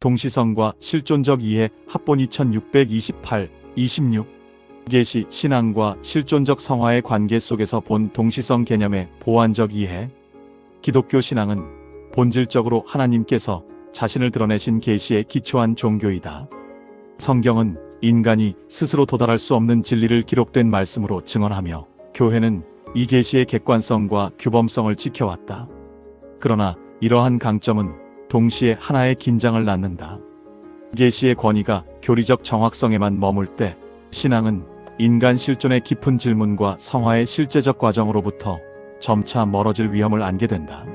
동시성과 실존적 이해 합본 2628, 26. 계시 신앙과 실존적 성화의 관계 속에서 본 동시성 개념의 보완적 이해. 기독교 신앙은 본질적으로 하나님께서 자신을 드러내신 계시에 기초한 종교이다. 성경은 인간이 스스로 도달할 수 없는 진리를 기록된 말씀으로 증언하며 교회는 이 계시의 객관성과 규범성을 지켜왔다. 그러나 이러한 강점은 동시에 하나의 긴장을 낳는다. 계시의 권위가 교리적 정확성에만 머물 때 신앙은 인간 실존의 깊은 질문과 성화의 실제적 과정으로부터 점차 멀어질 위험을 안게 된다.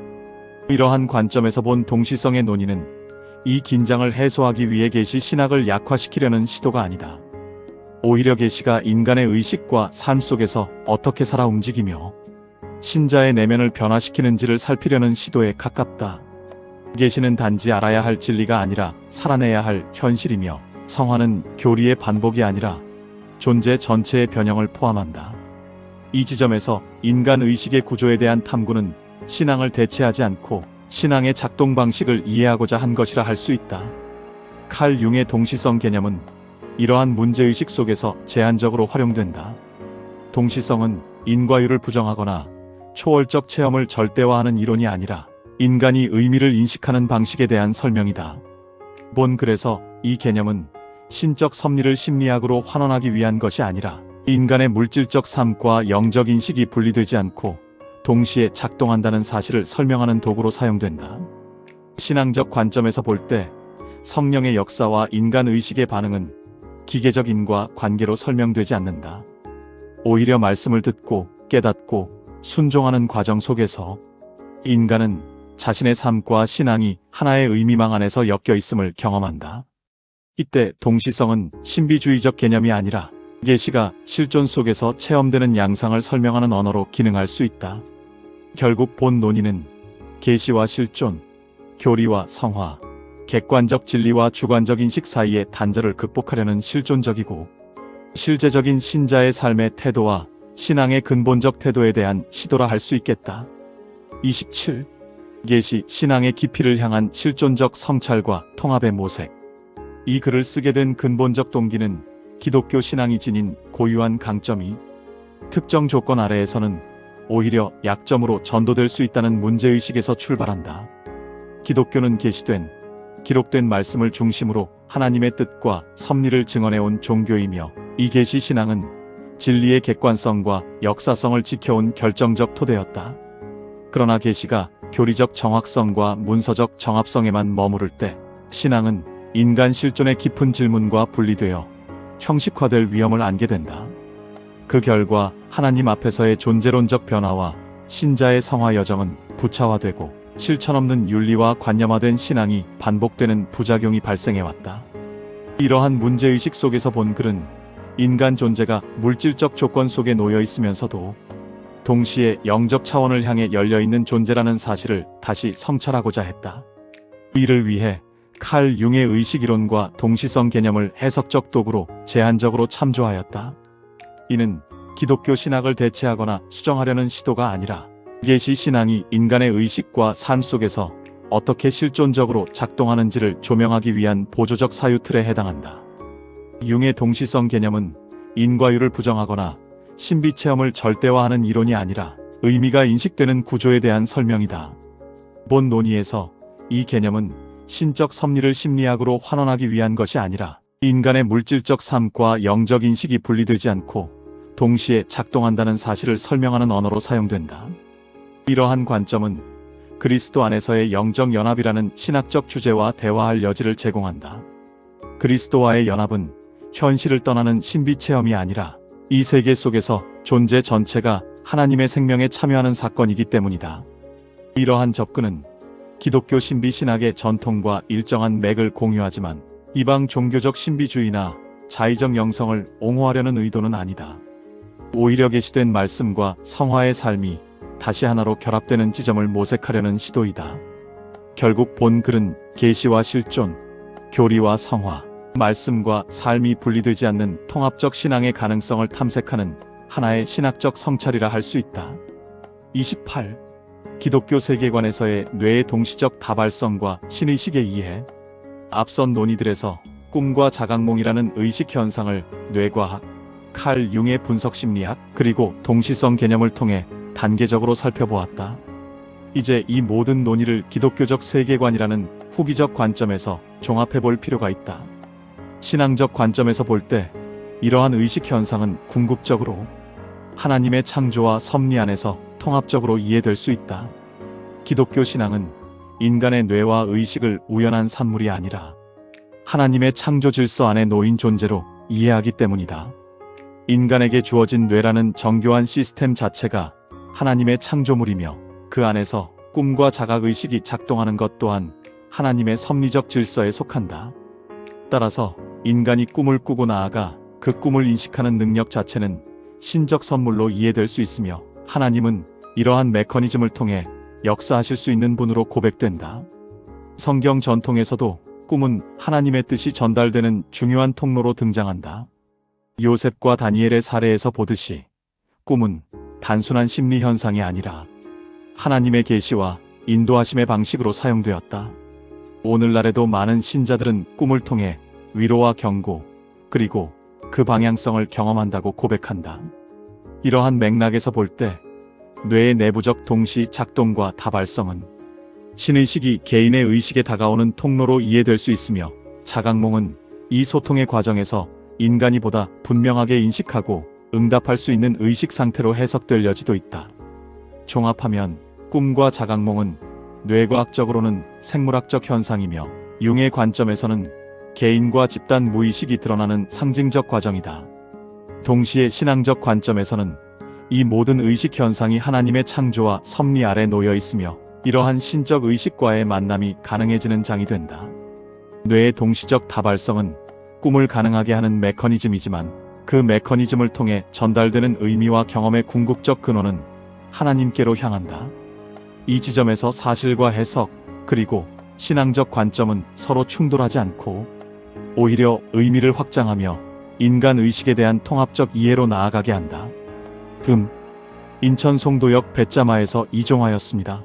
이러한 관점에서 본 동시성의 논의는 이 긴장을 해소하기 위해 계시 신학을 약화시키려는 시도가 아니다. 오히려 계시가 인간의 의식과 삶 속에서 어떻게 살아 움직이며 신자의 내면을 변화시키는지를 살피려는 시도에 가깝다. 계시는 단지 알아야 할 진리가 아니라 살아내야 할 현실이며 성화는 교리의 반복이 아니라 존재 전체의 변형을 포함한다. 이 지점에서 인간 의식의 구조에 대한 탐구는 신앙을 대체하지 않고 신앙의 작동 방식을 이해하고자 한 것이라 할 수 있다. 칼 융의 동시성 개념은 이러한 문제의식 속에서 제한적으로 활용된다. 동시성은 인과율을 부정하거나 초월적 체험을 절대화하는 이론이 아니라 인간이 의미를 인식하는 방식에 대한 설명이다. 그래서 이 개념은 신적 섭리를 심리학으로 환원하기 위한 것이 아니라 인간의 물질적 삶과 영적 인식이 분리되지 않고 동시에 작동한다는 사실을 설명하는 도구로 사용된다. 신앙적 관점에서 볼 때 성령의 역사와 인간 의식의 반응은 기계적인과 관계로 설명되지 않는다. 오히려 말씀을 듣고 깨닫고 순종하는 과정 속에서 인간은 자신의 삶과 신앙이 하나의 의미망 안에서 엮여 있음을 경험한다. 이때 동시성은 신비주의적 개념이 아니라 계시가 실존 속에서 체험되는 양상을 설명하는 언어로 기능할 수 있다. 결국 본 논의는 계시와 실존, 교리와 성화, 객관적 진리와 주관적 인식 사이의 단절을 극복하려는 실존적이고 실제적인 신자의 삶의 태도와 신앙의 근본적 태도에 대한 시도라 할 수 있겠다. 27. 계시 신앙의 깊이를 향한 실존적 성찰과 통합의 모색. 이 글을 쓰게 된 근본적 동기는 기독교 신앙이 지닌 고유한 강점이 특정 조건 아래에서는 오히려 약점으로 전도될 수 있다는 문제의식에서 출발한다. 기독교는 계시된, 기록된 말씀을 중심으로 하나님의 뜻과 섭리를 증언해온 종교이며 이 계시 신앙은 진리의 객관성과 역사성을 지켜온 결정적 토대였다. 그러나 계시가 교리적 정확성과 문서적 정합성에만 머무를 때 신앙은 인간 실존의 깊은 질문과 분리되어 형식화될 위험을 안게 된다. 그 결과 하나님 앞에서의 존재론적 변화와 신자의 성화 여정은 부차화되고 실천없는 윤리와 관념화된 신앙이 반복되는 부작용이 발생해왔다. 이러한 문제의식 속에서 본 글은 인간 존재가 물질적 조건 속에 놓여 있으면서도 동시에 영적 차원을 향해 열려있는 존재라는 사실을 다시 성찰하고자 했다. 이를 위해 칼 융의 의식이론과 동시성 개념을 해석적 도구로 제한적으로 참조하였다. 이는 기독교 신학을 대체하거나 수정하려는 시도가 아니라 계시 신앙이 인간의 의식과 삶 속에서 어떻게 실존적으로 작동하는지를 조명하기 위한 보조적 사유틀에 해당한다. 융의 동시성 개념은 인과율을 부정하거나 신비 체험을 절대화하는 이론이 아니라 의미가 인식되는 구조에 대한 설명이다. 본 논의에서 이 개념은 신적 섭리를 심리학으로 환원하기 위한 것이 아니라 인간의 물질적 삶과 영적 인식이 분리되지 않고 동시에 작동한다는 사실을 설명하는 언어로 사용된다. 이러한 관점은 그리스도 안에서의 영적 연합이라는 신학적 주제와 대화할 여지를 제공한다. 그리스도와의 연합은 현실을 떠나는 신비 체험이 아니라 이 세계 속에서 존재 전체가 하나님의 생명에 참여하는 사건이기 때문이다. 이러한 접근은 기독교 신비 신학의 전통과 일정한 맥을 공유하지만 이방 종교적 신비주의나 자의적 영성을 옹호하려는 의도는 아니다. 오히려 계시된 말씀과 성화의 삶이 다시 하나로 결합되는 지점을 모색하려는 시도이다. 결국 본 글은 계시와 실존, 교리와 성화, 말씀과 삶이 분리되지 않는 통합적 신앙의 가능성을 탐색하는 하나의 신학적 성찰이라 할 수 있다. 28. 기독교 세계관에서의 뇌의 동시적 다발성과 신의식의 이해. 앞선 논의들에서 꿈과 자각몽이라는 의식 현상을 뇌과학, 칼 융의 분석 심리학, 그리고 동시성 개념을 통해 단계적으로 살펴보았다. 이제 이 모든 논의를 기독교적 세계관이라는 후기적 관점에서 종합해 볼 필요가 있다. 신앙적 관점에서 볼 때 이러한 의식 현상은 궁극적으로 하나님의 창조와 섭리 안에서 통합적으로 이해될 수 있다. 기독교 신앙은 인간의 뇌와 의식을 우연한 산물이 아니라 하나님의 창조 질서 안에 놓인 존재로 이해하기 때문이다. 인간에게 주어진 뇌라는 정교한 시스템 자체가 하나님의 창조물이며 그 안에서 꿈과 자각의식이 작동하는 것 또한 하나님의 섭리적 질서에 속한다. 따라서 인간이 꿈을 꾸고 나아가 그 꿈을 인식하는 능력 자체는 신적 선물로 이해될 수 있으며 하나님은 이러한 메커니즘을 통해 역사하실 수 있는 분으로 고백된다. 성경 전통에서도 꿈은 하나님의 뜻이 전달되는 중요한 통로로 등장한다. 요셉과 다니엘의 사례에서 보듯이 꿈은 단순한 심리 현상이 아니라 하나님의 계시와 인도하심의 방식으로 사용되었다. 오늘날에도 많은 신자들은 꿈을 통해 위로와 경고, 그리고 그 방향성을 경험한다고 고백한다. 이러한 맥락에서 볼 때 뇌의 내부적 동시 작동과 다발성은 신의식이 개인의 의식에 다가오는 통로로 이해될 수 있으며, 자각몽은 이 소통의 과정에서 인간이 보다 분명하게 인식하고 응답할 수 있는 의식 상태로 해석될 여지도 있다. 종합하면 꿈과 자각몽은 뇌과학적으로는 생물학적 현상이며 융의 관점에서는 개인과 집단 무의식이 드러나는 상징적 과정이다. 동시에 신앙적 관점에서는 이 모든 의식 현상이 하나님의 창조와 섭리 아래 놓여 있으며 이러한 신적 의식과의 만남이 가능해지는 장이 된다. 뇌의 동시적 다발성은 꿈을 가능하게 하는 메커니즘이지만 그 메커니즘을 통해 전달되는 의미와 경험의 궁극적 근원은 하나님께로 향한다. 이 지점에서 사실과 해석, 그리고 신앙적 관점은 서로 충돌하지 않고 오히려 의미를 확장하며 인간 의식에 대한 통합적 이해로 나아가게 한다. 인천 송도역 배짜마에서 이종하였습니다.